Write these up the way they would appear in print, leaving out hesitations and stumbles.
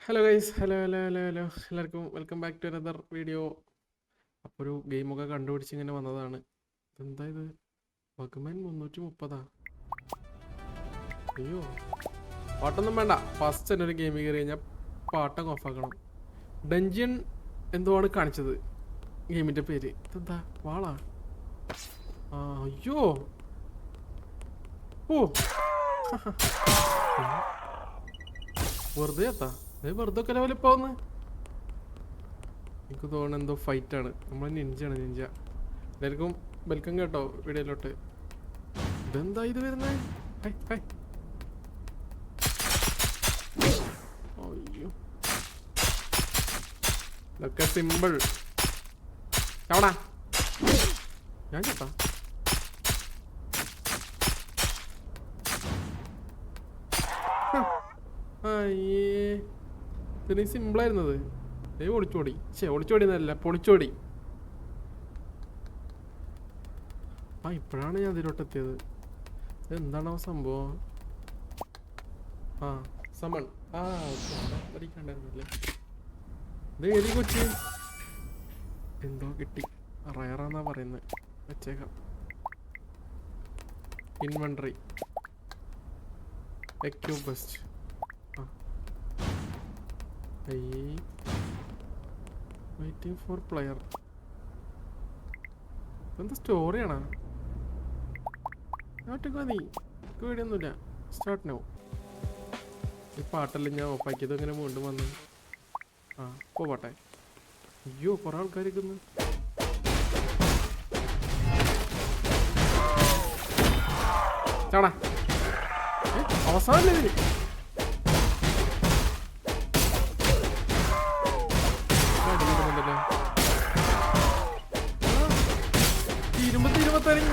Hello guys, hello എല്ലാവർക്കും welcome back to another video. അപ്പോൾ ഒരു ഗെയിമൊക്കെ കണ്ടുപിടിച്ച് ഇങ്ങനെ വന്നതാണ്. എന്താ ഇത്? വഗ്മാൻ 330. അയ്യോ, പാട്ടൊന്നും വേണ്ട. ഫസ്റ്റ് തന്നെ ഒരു ഗെയിം കയറി കഴിഞ്ഞാൽ പാട്ടൊക്കെ ഓഫാക്കണം. ഡഞ്ചിയൻ എന്തോ ആണ് കാണിച്ചത് ഗെയിമിൻ്റെ പേര്. ഇതെന്താ? വാളാ? അയ്യോ, ഓ വെറുതെ എത്താ വെറുതെ ഒക്കെ ലെവലിപ്പോന്ന്. എനിക്ക് തോന്നുന്നു എന്തോ ഫൈറ്റാണ്. നമ്മൾ നിഞ്ചാണ് നിഞ്ച. എല്ലാവർക്കും വെൽക്കം കേട്ടോ വീഡിയോയിലോട്ട്. ഇതെന്താ ഇത് വരുന്നത്? അയ്യോ, ഇതൊക്കെ സിമ്പിൾ. ചവടാ, ഞാൻ കേട്ടാ. അയ്യേ, ഇത്രയും സിമ്പിളായിരുന്നത്. ഒളിച്ചോടി. ഒളിച്ചോടി എന്നല്ല, പൊളിച്ചോടി. ഇപ്പോഴാണ് ഞാൻ അതിലോട്ട് എത്തിയത്. എന്താണോ സംഭവം? സമൺ. പഠിക്കണ്ടായിരുന്നല്ലേ. ഇത് ഏതി കൊച്ചി? എന്തോ കിട്ടി. റയറാന്നാ പറയുന്നത്. വെച്ചേക്കാം. Inventory equip best. Waiting for player. എന്താ സ്റ്റോറിയാണോ? ഒറ്റക്ക് മതി, പേടിയൊന്നുമില്ല. Start no. ഈ പാട്ടെല്ലാം ഞാൻ ഓഫാക്കിയത് അങ്ങനെ വീണ്ടും വന്ന്. പോട്ടെ. അയ്യോ, കുറെ ആൾക്കാരൊക്കെ ചാടാ. അവസാനല്ലേ ഇതിന്?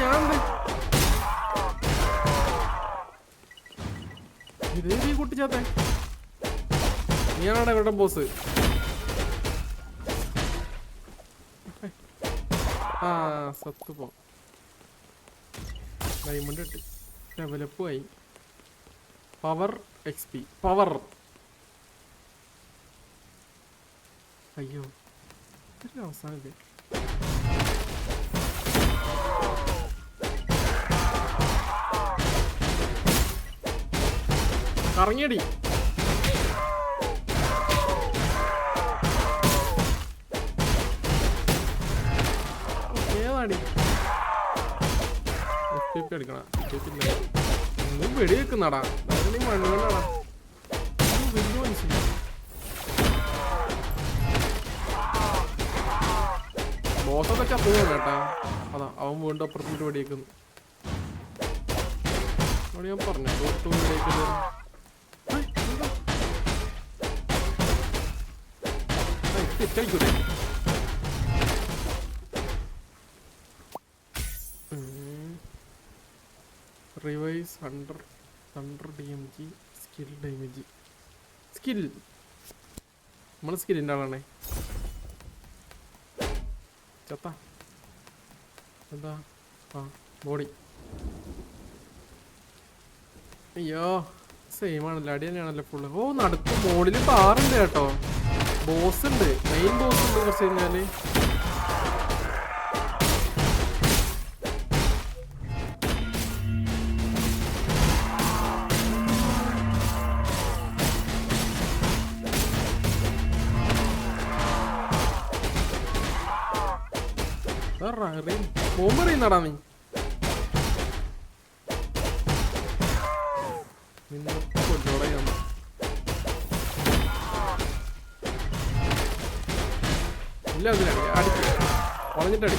ഞാൻ ഇതേ നീ കുട്ടിച്ചാത്ത. നീയാണോ ഇവിടെ ബോസ്? സത്ത് പോ. ഡയമണ്ട് ഇട്ട് ഡെവലപ്പ് ആയി. Power XP power. അയ്യോ, അവസാനം കറങ്ങിയടി. ഏതാടി അടിക്കണ? വെടി വെക്കുന്നാടാ. മണ്ണുകൊണ്ടാടാ. വലിയ മനുഷ്യൻ. ബോസൊക്കെ ചത്തു കേട്ടാ. അതാ അവൻ വീണ്ടും അപ്പുറത്തോട്ട് വെടിയേക്കുന്നു. അവിടെ ഞാൻ പറഞ്ഞു വെടിയേക്കുന്നത്. തെറ്റായിക്കൂടെ? Revise 100 DMG skill damage. Skill നമ്മൾ സ്കില്ലിൻ്റെ ആളാണേ. ചത്ത എന്താ? ബോഡി. അയ്യോ, സെയിം ആണല്ലോ. അടി തന്നെയാണല്ലോ ഫുള്ള്. നടക്കും. മോളിൽ ബാറുണ്ട് കേട്ടോ. ബോസ് ഉണ്ട്, മെയിൻ ബോസ് ഉണ്ട്. കുറച്ച് കഴിഞ്ഞാല് ബോംബ് എറിയുന്നടാ നീ. കൊല്ലോടെ ഇല്ല, അതിലടി അടിക്കും. വളഞ്ഞിട്ടടി.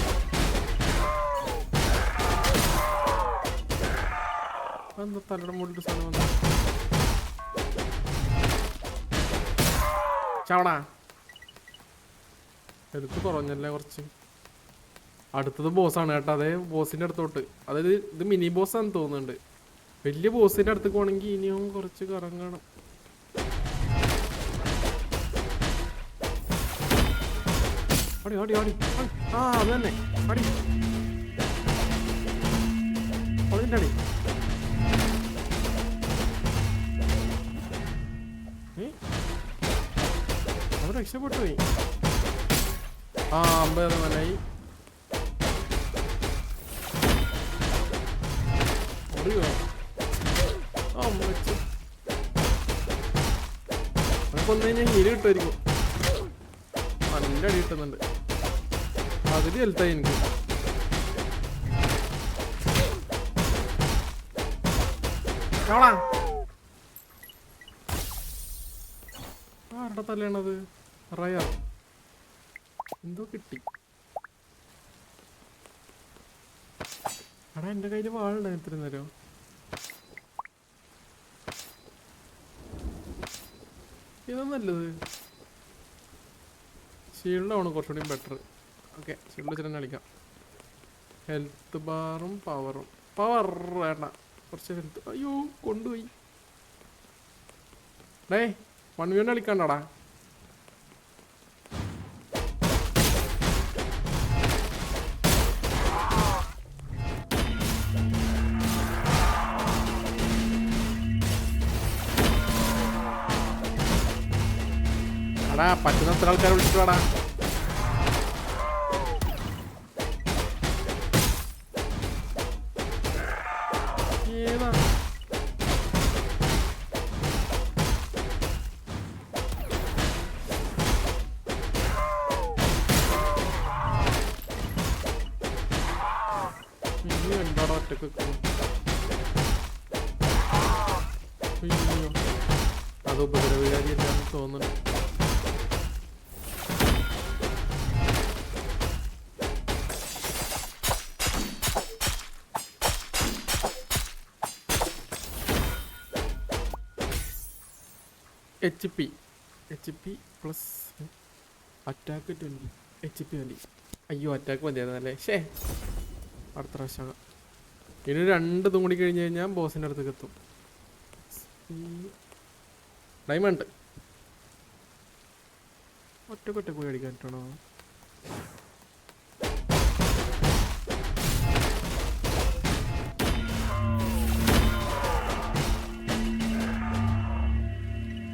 എന്താ തലയുടെ മുകളിൽ സാധനം വന്നു? ചവടാ. എടുത്ത് കുറഞ്ഞല്ലേ കുറച്ച്. അടുത്തത് ബോസാണ് കേട്ടോ. അതേ ബോസിന്റെ അടുത്തോട്ട്. അതായത് ഇത് മിനി ബോസാന്ന് തോന്നുന്നുണ്ട്. വലിയ ബോസിന്റെ അടുത്തേക്ക് പോകണമെങ്കിൽ ഇനിയും കുറച്ച് കറങ്ങണം. അടി അടി അടി. അത് തന്നെ അടി. അതിൻ്റെ അടി. അവൻ രക്ഷപ്പെട്ടു പോയി. ആ 50 മനായി. ഓടിയോ കൊന്നു കഴിഞ്ഞാൽ ഹീല് കിട്ടുമായിരിക്കും. നല്ല അടി കിട്ടുന്നുണ്ട്. പകുതി ഹെൽത്തായി എനിക്ക്. ആരുടെ തലയാണത്? റയർ എന്തോ കിട്ടി. എടാ എൻ്റെ കയ്യിൽ വാളുണ്ട്. ഇത്ര നേരം ഇതാ നല്ലത്. ഷീൽഡാണ് കുറച്ചുകൂടി ബെറ്റർ. ഓക്കെ, ഷീൽഡ് വെച്ചിട്ട് തന്നെ കളിക്കാം. ഹെൽത്ത് ബാറും പവറും. പവർ വേണ്ട, കുറച്ച് ഹെൽത്ത്. അയ്യോ കൊണ്ടുപോയി. Day 1v1 കളിക്കണ്ടാടാ. എടാ പറ്റുന്ന എത്ര ആൾക്കാരെ വിളിച്ചിട്ട് വേടാ. ഏതാ ഇനി എന്താടാ ഒറ്റക്ക് അത് ഉപദ്രവകാരിയല്ലാന്ന് തോന്നുന്നു. HP പ്ലസ് അറ്റാക്ക് 20, HP മതി. അയ്യോ അറ്റാക്ക് മതിയായിരുന്നല്ലേ. അടുത്ത പ്രാവശ്യം ഇനി 2 ഇതും കൂടി കഴിഞ്ഞ് കഴിഞ്ഞാൽ ബോസിൻ്റെ അടുത്തേക്ക് എത്തും. ഡയമണ്ട് ഒറ്റക്കൊറ്റ പോയി അടിക്കാൻ പറ്റണോ?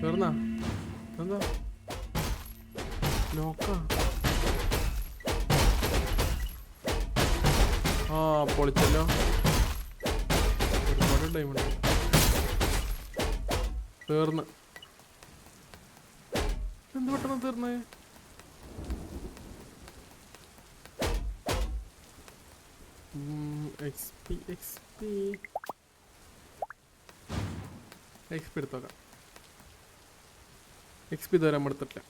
തീർന്നാ എന്താ നോക്കാ? ആ പൊളിച്ചല്ലോ. ഒരുപാട് ഡയമണ്ട് തീർന്ന്. എന്ത് പെട്ടെന്ന് തീർന്നേ? XP എടുത്തോക്കാം. XP ഇതുവരെ നമ്മൾ എടുത്തിട്ടില്ല.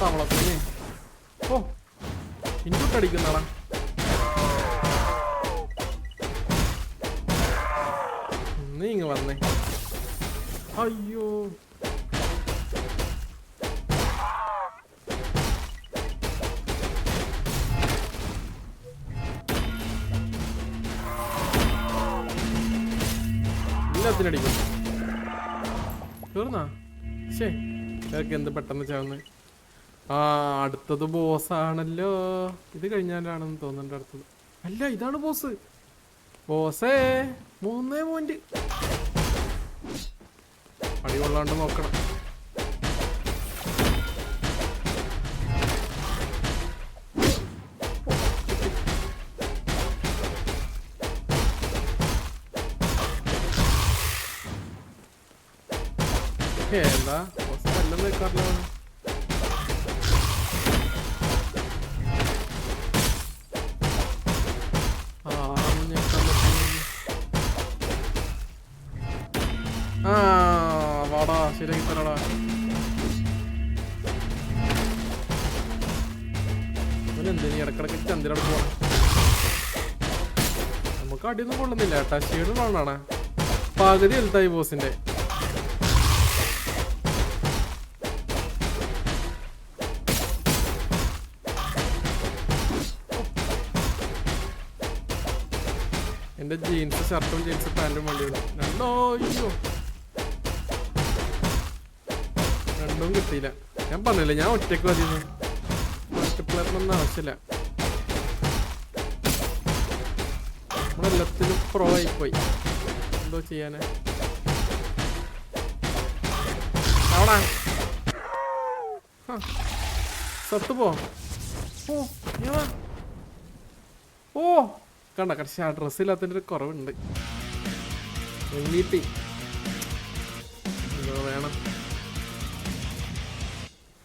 തവളത്തിന് ഓ ഇങ്ങോട്ടടിക്കുന്നടാ. നീ ഇങ്ങ് വന്നേ. അയ്യോ എല്ലാത്തിനടിക്കും. തീർന്നാ? ഇതൊക്കെ എന്ത് പെട്ടെന്ന് ചാവുന്നേ. ആ അടുത്തത് ബോസാണല്ലോ. ഇത് കഴിഞ്ഞാലാണെന്ന് തോന്നുന്നുണ്ട് അടുത്തത്. അല്ല ഇതാണ് ബോസ്. ബോസേ 3 പോയിന്റ്. അടി കൊള്ളാണ്ട് നോക്കണം. എന്താ ബോസ് എല്ലാം നിൽക്കാറില്ല. വാടാ ശരിയാക്കി തരാടാ. അവനെന്തിനീ ഇടക്കിടക്ക് ചന്ദ്രനോട് പോകണം. നമുക്ക് അടിയൊന്നും കൊള്ളുന്നില്ല കേട്ടാ. ഷീഡ് കൊണ്ടാണ് പകുതി ഹെൽത്തായി ബോസിന്റെ. എൻ്റെ ജീൻസ് ഷർട്ടും ജീൻസ് പാൻറ്റും വേണ്ടി വന്നു. രണ്ടും കിട്ടിയില്ല. ഞാൻ പറഞ്ഞില്ല ഞാൻ ഒറ്റയ്ക്ക് മതിയെന്ന്. മൾട്ടിപ്ലെയറിനൊന്നും ആവശ്യമില്ല. നമ്മളെല്ലാത്തിനും പ്രോ ആയിപ്പോയി. എന്തോ ചെയ്യാനാ. അവിടെ സത്ത് പോ. ഓ കണ്ട കടശ ഡ്രസ് ഇല്ലാത്തതിൻ്റെ ഒരു കുറവുണ്ട്. MVP എന്തോ വേണം.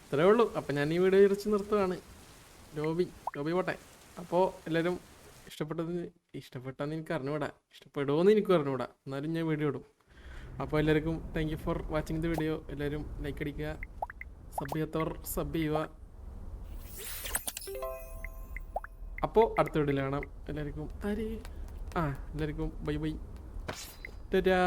ഇത്രേ ഉള്ളൂ. അപ്പം ഞാൻ ഈ വീഡിയോ ഇറച്ച് നിർത്തുകയാണ്. ലോബി പോട്ടെ. അപ്പോൾ എല്ലാവരും ഇഷ്ടപ്പെട്ടാന്ന് എനിക്ക് അറിഞ്ഞുകൂടാ, ഇഷ്ടപ്പെടുമോയെന്ന് എനിക്ക് അറിഞ്ഞുകൂടാ, എന്നാലും ഞാൻ വീഡിയോ ഇടും. അപ്പോൾ എല്ലാവർക്കും thank you for watching the video. എല്ലാവരും ലൈക്ക് അടിക്കുക, സബ് ചെയ്യാത്തവർ സബ് ചെയ്യുക. അപ്പോൾ അടുത്ത വീഡിയോയിൽ കാണാം. എല്ലാവർക്കും ബൈ ബൈ. ടാറ്റാ.